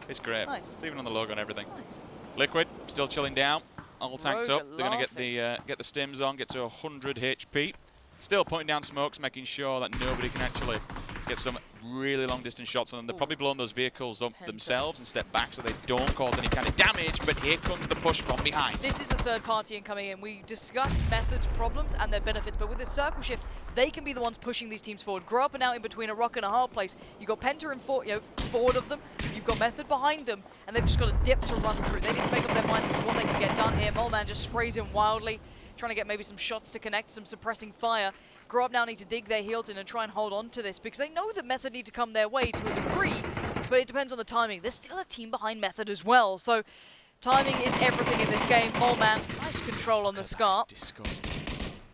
It's great. Nice. It's even on the logo and everything. Nice. Liquid, still chilling down. All tanked Rogue up. They're going to get the stims on, get to 100 HP. Still pointing down smokes, making sure that nobody can actually get some really long distance shots on them. They're probably blowing those vehicles up themselves and step back so they don't cause any kind of damage, but here comes the push from behind. This is the third party in coming in. We discussed Method's problems and their benefits, but with this circle shift, they can be the ones pushing these teams forward. Grow Up and out in between a rock and a hard place. You've got Penta and forward of them, you've got Method behind them, and they've just got a dip to run through. They need to make up their minds as to what they can get done here. Moleman just sprays in wildly, trying to get maybe some shots to connect, some suppressing fire. Grow Up now need to dig their heels in and try and hold on to this because they know that Method need to come their way to a degree, but it depends on the timing. There's still a team behind Method as well, so timing is everything in this game. Moleman, nice control on the Scar. Disgusting.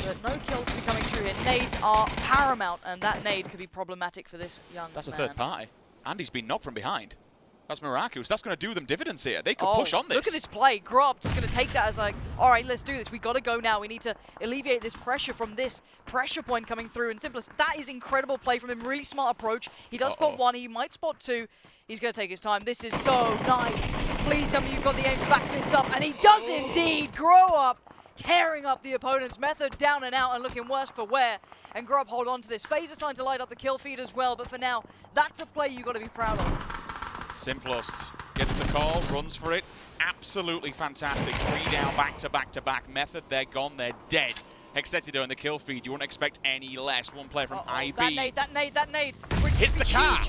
but no kills to be coming through here. Nades are paramount, and that nade could be problematic for this young man. That's a third party. And he's been knocked from behind. That's miraculous. That's going to do them dividends here. They could push on this. Look at this play. Grop just going to take that as like, all right, let's do this. We got to go now. We need to alleviate this pressure from this pressure point coming through. And Simplest, that is incredible play from him. Really smart approach. He does spot one. He might spot two. He's going to take his time. This is so nice. Please tell me you've got the aim to back this up. And he does indeed. Grow up. Tearing up the opponent's Method down and out and looking worse for wear. And Grub hold on to this. FaZe is starting to light up the kill feed as well. But for now, that's a play you've got to be proud of. Simplest gets the call, runs for it. Absolutely fantastic. 3 down, back to back to back. Method, they're gone, they're dead. Hexetido in the kill feed. You wouldn't expect any less. One player from IB. That nade. Hits the car.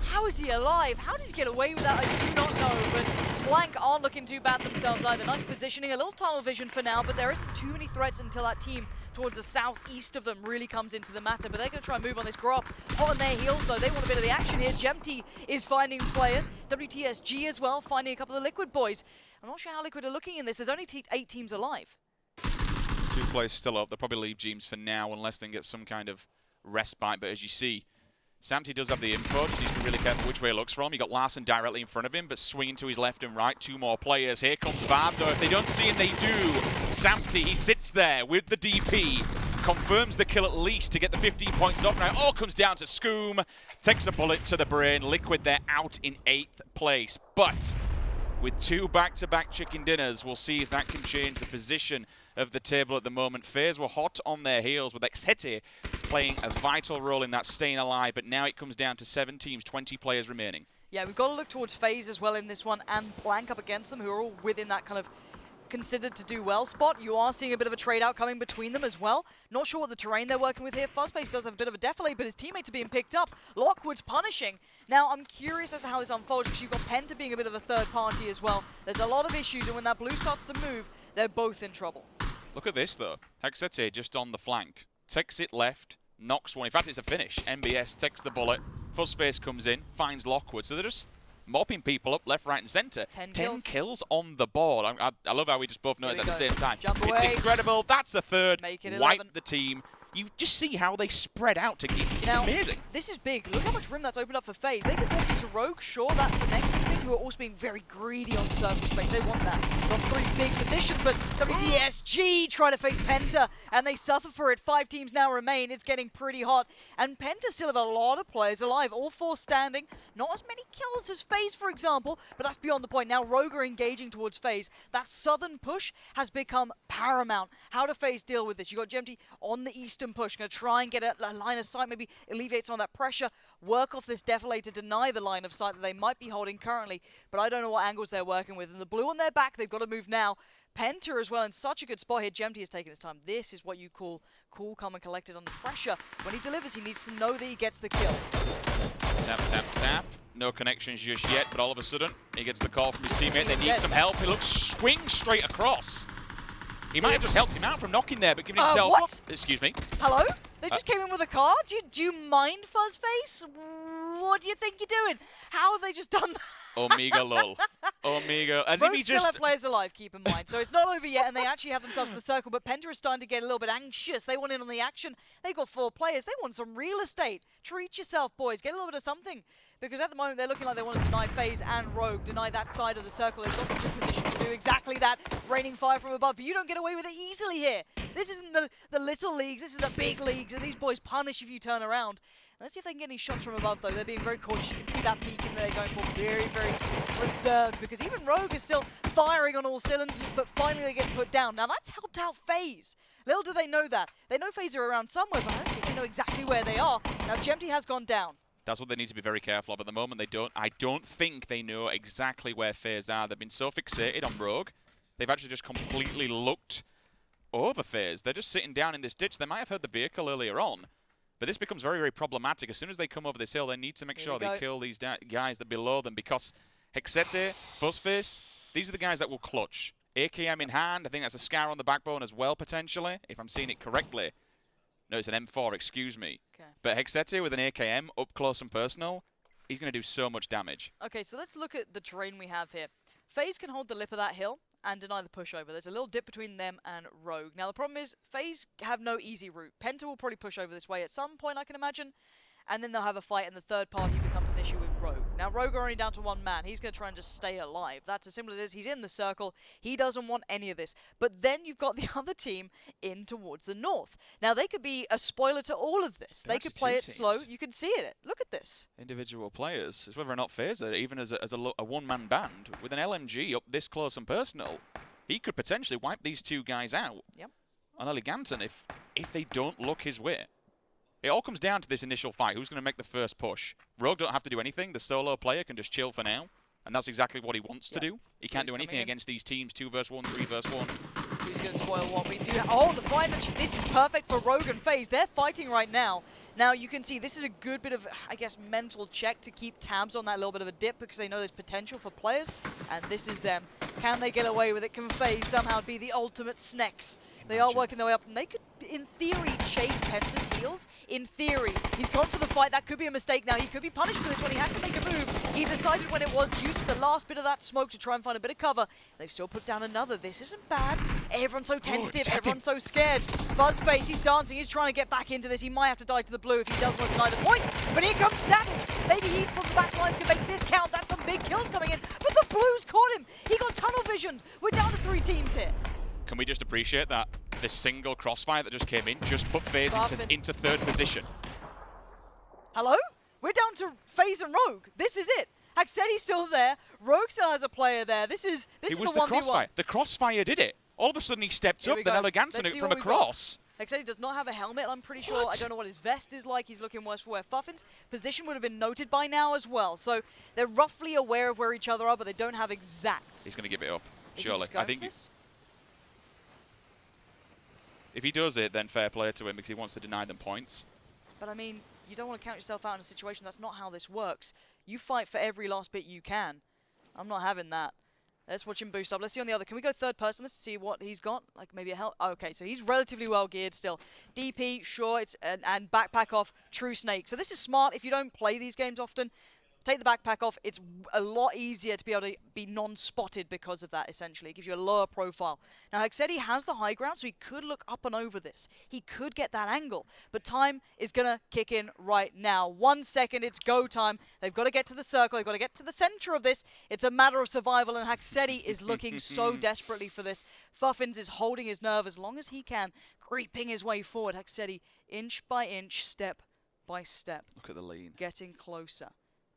How is he alive? How does he get away with that? I do not know, but Flank aren't looking too bad themselves either. Nice positioning, a little tunnel vision for now, but there isn't too many threats until that team towards the southeast of them really comes into the matter, but they're going to try and move on this Grop. Hot on their heels, though. They want a bit of the action here. Gemty is finding players. WTSG as well, finding a couple of Liquid boys. I'm not sure how Liquid are looking in this. There's only 8 teams alive. 2 players still up. They'll probably leave James for now unless they can get some kind of respite, but as you see, Samty does have the info, just needs to be really careful which way it looks from. You got Larson directly in front of him, but swinging to his left and right. 2 more players. Here comes Vab, though. If they don't see him, they do. Samty, he sits there with the DP. Confirms the kill at least to get the 15 points off. Now it all comes down to Scoom. Takes a bullet to the brain. Liquid, they're out in 8th place. But with 2 back-to-back chicken dinners, we'll see if that can change the position of the table at the moment. FaZe were hot on their heels with Xheti playing a vital role in that staying alive, but now it comes down to 7 teams, 20 players remaining. Yeah, we've got to look towards FaZe as well in this one, and Blank up against them, who are all within that kind of considered to do well spot. You are seeing a bit of a trade out coming between them as well. Not sure what the terrain they're working with here. Fuzzface does have a bit of a defilade, but his teammates are being picked up. Lockwood's punishing. Now, I'm curious as to how this unfolds, because you've got Penta being a bit of a third party as well. There's a lot of issues, and when that blue starts to move, they're both in trouble. Look at this, though. Hexete just on the flank. Takes it left, knocks one. In fact, it's a finish. MBS takes the bullet. Fuzzface comes in, finds Lockwood. So they're just mopping people up left, right, and centre. 10 kills on the board. I love how we just both know it at the same time. It's incredible. That's the third. Make it 11. Wipe the team. You just see how they spread out to get it. It's amazing. This is big. Look how much room that's opened up for FaZe. They could walk into Rogue, sure, that's the next big thing, who are also being very greedy on circle space. They want that. Got 3 big positions, but WTSG try to face Penta, and they suffer for it. 5 teams now remain. It's getting pretty hot, and Penta still have a lot of players alive, all 4 standing. Not as many kills as FaZe, for example, but that's beyond the point. Now Rogue are engaging towards FaZe. That southern push has become paramount. How do FaZe deal with this? You got Gemty on the eastern push, going to try and get a line of sight, maybe alleviate some of that pressure, work off this defilade to deny the line of sight that they might be holding currently, but I don't know what angles they're working with. And the blue on their back, they've got to move now. Penta as well in such a good spot here. Gemty has taken his time. This is what you call cool, calm, and collected under pressure. When he delivers, he needs to know that he gets the kill. Tap, tap, tap. No connections just yet, but all of a sudden, he gets the call from his teammate. They need some help. He looks swing straight across. He might have just helped him out from knocking there, but giving himself up. Excuse me. Hello? They just came in with a car? Do you mind, Fuzzface? What do you think you're doing? How have they just done that? Omega lol. Omega. As Rogue if he still just have players alive, keep in mind. So it's not over yet, and they actually have themselves in the circle, but Penta is starting to get a little bit anxious. They want in on the action. They've got 4 players. They want some real estate. Treat yourself, boys. Get a little bit of something. Because at the moment, they're looking like they want to deny FaZe and Rogue, deny that side of the circle. They've got the good position to do exactly that, raining fire from above. But you don't get away with it easily here. This isn't the little leagues. This is the big leagues, and these boys punish if you turn around. Let's see if they can get any shots from above, though. They're being very cautious. You can see that peak in there going for very, very reserved, because even Rogue is still firing on all cylinders, but finally they get put down. Now, that's helped out FaZe. Little do they know that. They know FaZe are around somewhere, but I don't think they know exactly where they are. Now, Gemty has gone down. That's what they need to be very careful of. At the moment, they don't. I don't think they know exactly where FaZe are. They've been so fixated on Rogue, they've actually just completely looked over FaZe. They're just sitting down in this ditch. They might have heard the vehicle earlier on, but this becomes very, very problematic. As soon as they come over this hill, they need to make sure they kill these guys that are below them, because Hexete, Fuzzface, these are the guys that will clutch. AKM in hand. I think that's a scar on the backbone as well, potentially, if I'm seeing it correctly. No, it's an M4, excuse me. Okay. But Hexete with an AKM up close and personal, he's going to do so much damage. Okay, so let's look at the terrain we have here. FaZe can hold the lip of that hill, and deny the pushover. There's a little dip between them and Rogue. Now, the problem is, FaZe have no easy route. Penta will probably push over this way at some point, I can imagine. And then they'll have a fight, and the third party becomes an issue with Rogue. Now, Rogue are only down to one man. He's going to try and just stay alive. That's as simple as it is. He's in the circle. He doesn't want any of this. But then you've got the other team in towards the north. Now, they could be a spoiler to all of this. They could play it slow. You can see it. Look at this. Individual players. It's whether or not FaZe, even as a one-man band, with an LMG up this close and personal, he could potentially wipe these two guys out. Yep. On Eleganton, if they don't look his way. It all comes down to this initial fight. Who's going to make the first push? Rogue don't have to do anything. The solo player can just chill for now. And that's exactly what he wants to do. He can't do anything against these teams. 2 versus 1, 3 versus 1. Who's going to spoil what we do? Oh, the fight. This is perfect for Rogue and FaZe. They're fighting right now. Now, you can see this is a good bit of, I guess, mental check to keep tabs on that little bit of a dip because they know there's potential for players. And this is them. Can they get away with it? Can FaZe somehow be the ultimate snacks? They are working their way up, and they could, in theory, chase Penta's heals. In theory. He's gone for the fight. That could be a mistake now. He could be punished for this one. He had to make a move. He decided when it was to use the last bit of that smoke to try and find a bit of cover. They've still put down another. This isn't bad. Everyone's so tentative. Everyone's so scared. Fuzzface, he's dancing. He's trying to get back into this. He might have to die to the blue if he does want to deny the points. But here comes Savage. Maybe he from the back lines can make this count. That's some big kills coming in. But the blues caught him. He got tunnel visioned. We're down to 3 teams here. Can we just appreciate that this single crossfire that just came in just put FaZe into third position? Hello? We're down to FaZe and Rogue. This is it. Haxetti's still there. Rogue still has a player there. This is the 1v1. Crossfire. The crossfire did it. All of a sudden he stepped up, then Eleganton from across. Haxetti does not have a helmet, I'm pretty sure. I don't know what his vest is like. He's looking worse for wear. Fuffin's position would have been noted by now as well. So they're roughly aware of where each other are, but they don't have exacts. He's going to give it up, is surely. I think if he does it, then fair play to him because he wants to deny them points. But I mean, you don't want to count yourself out in a situation. That's not how this works. You fight for every last bit you can. I'm not having that. Let's watch him boost up. Let's see on the other. Can we go third person? Let's see what he's got. Like maybe a help. Oh, okay, so he's relatively well geared still. DP, sure, it's and backpack off, true snake. So this is smart if you don't play these games often. Take the backpack off. It's a lot easier to be able to be non-spotted because of that, essentially. It gives you a lower profile. Now, Haxetti has the high ground, so he could look up and over this. He could get that angle. But time is going to kick in right now. 1 second, it's go time. They've got to get to the circle. They've got to get to the center of this. It's a matter of survival, and Haxetti is looking so desperately for this. Fuffins is holding his nerve as long as he can, creeping his way forward. Haxetti, inch by inch, step by step. Look at the lean. Getting closer.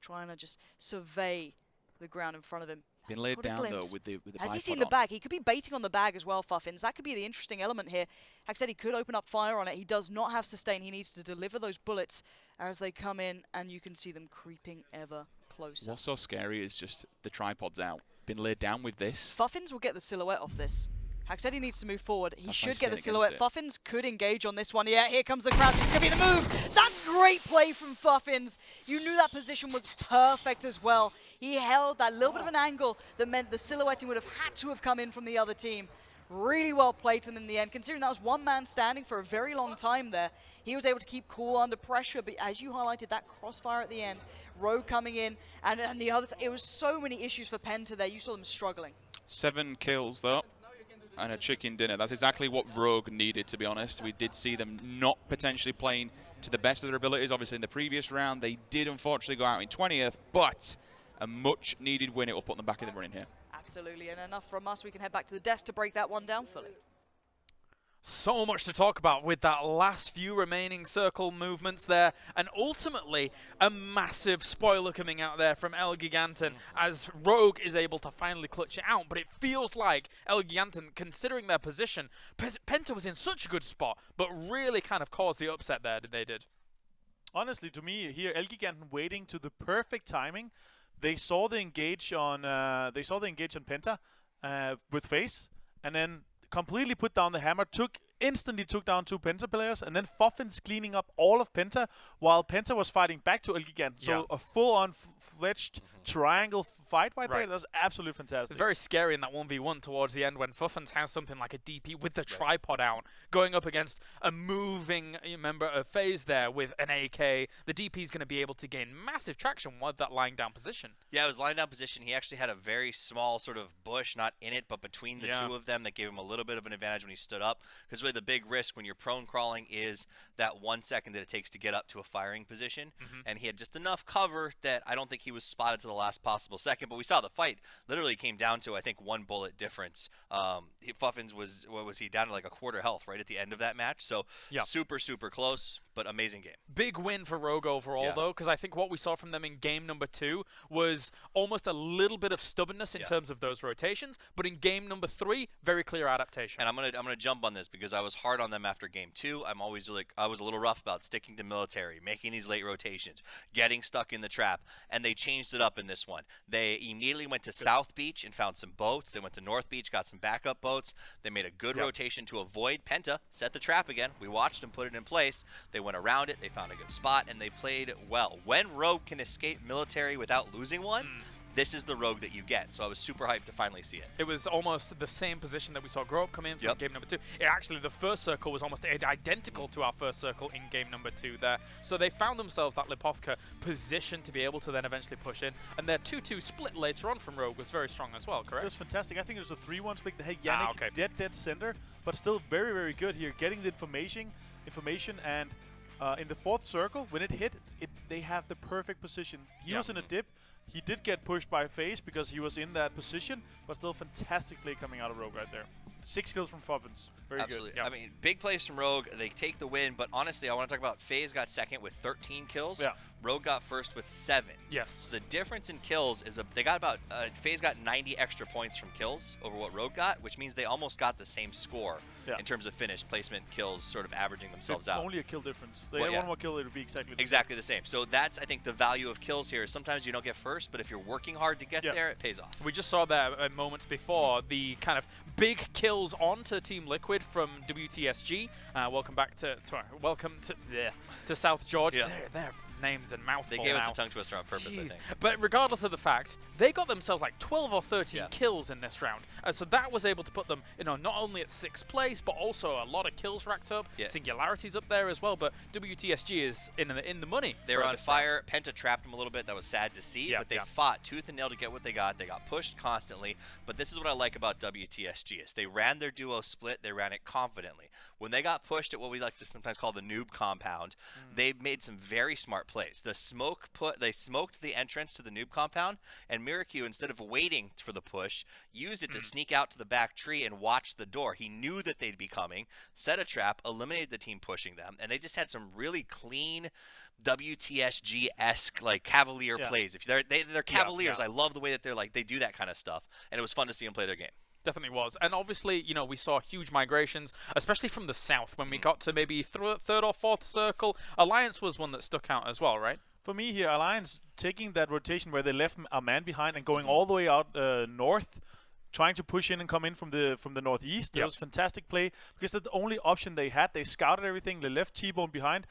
Trying to just survey the ground in front of him. Been laid down though with the Has he seen the bag? He could be baiting on the bag as well, Fuffins. That could be the interesting element here. Haxetti could open up fire on it. He does not have sustain. He needs to deliver those bullets as they come in, and you can see them creeping ever closer. What's so scary is just the tripod's out. Been laid down with this. Fuffins will get the silhouette off this. Haxetti needs to move forward. He should get the silhouette. Fuffins could engage on this one. Yeah, here comes the crouch. It's going to be the move. That's great play from Fuffins. You knew that position was perfect as well. He held that little bit of an angle that meant the silhouetting would have had to have come in from the other team. Really well played, and in the end, considering that was one man standing for a very long time there, he was able to keep cool under pressure. But as you highlighted, that crossfire at the end, Rogue coming in, and the others, it was so many issues for Penta there. You saw them struggling. 7 kills, though. And a chicken dinner. That's exactly what Rogue needed, to be honest. We did see them not potentially playing to the best of their abilities. Obviously, in the previous round, they did unfortunately go out in 20th, but a much-needed win. It will put them back in the running here. Absolutely, and enough from us. We can head back to the desk to break that one down fully. So much to talk about with that last few remaining circle movements there, and ultimately a massive spoiler coming out there from El Giganten as Rogue is able to finally clutch it out. But it feels like El Giganten, considering their position, Penta was in such a good spot, but really kind of caused the upset there. They did. Honestly, to me here, El Giganten waiting to the perfect timing. They saw the engage on Penta with FaZe, and then completely put down the hammer, instantly took down 2 Penta players, and then Fuffins cleaning up all of Penta while Penta was fighting back to El Giganten. So a full-on fledged triangle fight right there. That was absolutely fantastic. It's very scary in that 1v1 towards the end when Fuffens has something like a DP with the tripod out, going up against a moving member of FaZe there with an AK. The DP is going to be able to gain massive traction with that lying down position. Yeah, it was lying down position. He actually had a very small sort of bush, not in it, but between the two of them that gave him a little bit of an advantage when he stood up. Because really the big risk when you're prone crawling is that 1 second that it takes to get up to a firing position. And he had just enough cover that I don't think he was spotted to the last possible second. But we saw the fight literally came down to, I think, 1 bullet difference. Fuffens was, what was he, down to like a quarter health right at the end of that match. So super, super close, but amazing game. Big win for Rogue overall, though, because I think what we saw from them in game number 2 was almost a little bit of stubbornness in terms of those rotations. But in game number 3, very clear adaptation. And I'm gonna jump on this because I was hard on them after game 2. I'm always I was a little rough about sticking to military, making these late rotations, getting stuck in the trap, and they changed it up in this one. They immediately went to South Beach and found some boats. They went to North Beach, got some backup boats. They made a good rotation to avoid Penta, set the trap again. We watched them put it in place. They went around it. They found a good spot, and they played well. When Rogue can escape military without losing one, this is the Rogue that you get. So I was super hyped to finally see it. It was almost the same position that we saw Grow Up come in from game number 2. Actually, the first circle was almost identical to our first circle in game number 2 there. So they found themselves that Lipovka position to be able to then eventually push in. And their 2-2 split later on from Rogue was very strong as well, correct? It was fantastic. I think it was a 3-1 split. Hey, Yannick, dead center, but still very, very good here. Getting the information and in the 4th circle, when it hit, they have the perfect position. He was in a dip. He did get pushed by FaZe because he was in that position, but still fantastic play coming out of Rogue right there. 6 kills from Fuffens. Very Absolutely. good. I mean, big plays from Rogue. They take the win, but honestly, I want to talk about FaZe got second with 13 kills. Rogue got first with 7. Yes. So the difference in kills is they got about FaZe got 90 extra points from kills over what Rogue got, which means they almost got the same score in terms of finish placement kills, sort of averaging themselves out. Only a kill difference. They had one more kill, it would be exactly the same. So that's, I think, the value of kills here. Sometimes you don't get first, but if you're working hard to get there, it pays off. We just saw that moments before, the kind of big kills onto Team Liquid from WTSG. Welcome to South Georgia. Their names and mouthful. They gave us a tongue twister on purpose, I think. But regardless of the fact, they got themselves like 12 or 13 kills in this round. So that was able to put them, not only at 6th place, but also a lot of kills racked up. Singularity's up there as well, but WTSG is in the money. They were on fire. Penta trapped them a little bit. That was sad to see, but they fought tooth and nail to get what they got. They got pushed constantly, but this is what I like about WTSG is they ran their duo split. They ran it confidently. When they got pushed at what we like to sometimes call the noob compound, they made some very smart plays. They smoked the entrance to the noob compound, and Miracu, instead of waiting for the push, used it to sneak out to the back tree and watch the door. He knew that they'd be coming, set a trap, eliminated the team pushing them, and they just had some really clean WTSG-esque like Cavalier plays. If they're Cavaliers, I love the way that they do that kind of stuff, and it was fun to see them play their game. Definitely was. And obviously, we saw huge migrations, especially from the south when we got to maybe 3rd or 4th circle. Alliance was one that stuck out as well, right? For me here, Alliance taking that rotation where they left a man behind and going all the way out north, trying to push in and come in from the northeast. That was a fantastic play because that's the only option they had. They scouted everything. They left T-Bone behind.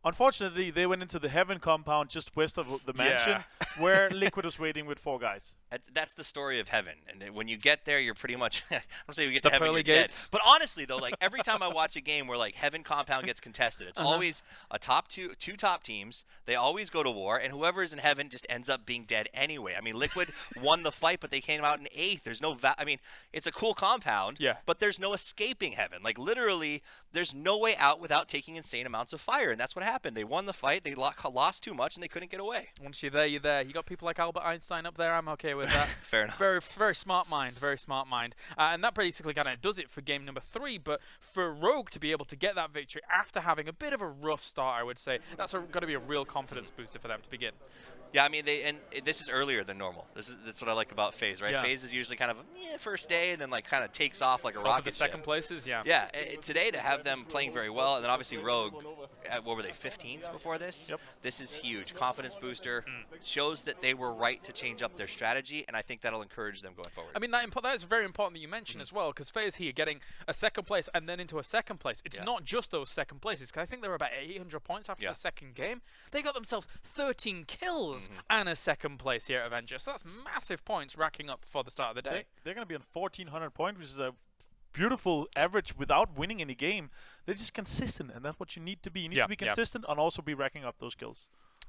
Unfortunately, they went into the Heaven compound just west of the mansion where Liquid was waiting with 4 guys. That's the story of Heaven. And when you get there, you're pretty much – I don't say you get to Heaven, you're gates. dead. But honestly, though, like every time I watch a game where like Heaven compound gets contested, it's always a two top teams. They always go to war, and whoever is in Heaven just ends up being dead anyway. I mean, Liquid won the fight, but they came out in 8th. There's no – I mean, it's a cool compound, but there's no escaping Heaven. Like literally, there's no way out without taking insane amounts of fire, and that's what happened. They won the fight. They lost too much, and they couldn't get away. Once you're there, you're there. You got people like Albert Einstein up there. I'm okay with that. Fair enough. Very, very smart mind. Very smart mind. And that basically kind of does it for game number 3. But for Rogue to be able to get that victory after having a bit of a rough start, I would say, that's got to be a real confidence booster for them to begin. Yeah, I mean, this is earlier than normal. That's what I like about FaZe, right? FaZe is usually kind of first day and then like kind of takes off like a rocket the second places, today to have them playing very well, and then obviously Rogue, what were they, 15th before this. Yep. This is huge. Confidence booster. Shows that they were right to change up their strategy, and I think that'll encourage them going forward. I mean, that is very important that you mention as well, because FaZe here getting a second place and then into a second place. It's not just those second places, because I think they were about 800 points after the second game. They got themselves 13 kills and a second place here at Avengers. So that's massive points racking up for the start of the day. They're going to be on 1,400 points, which is a beautiful average without winning any game. They're just consistent, and that's what you need to be. You need to be consistent and also be racking up those kills.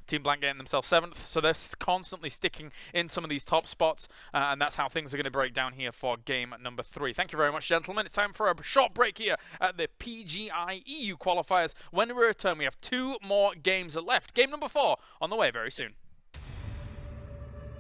Team Blank getting themselves 7th, so they're constantly sticking in some of these top spots, and that's how things are going to break down here for game number 3. Thank you very much, gentlemen. It's time for a short break here at the PGI EU qualifiers. When we return, we have 2 more games left. Game number 4 on the way very soon.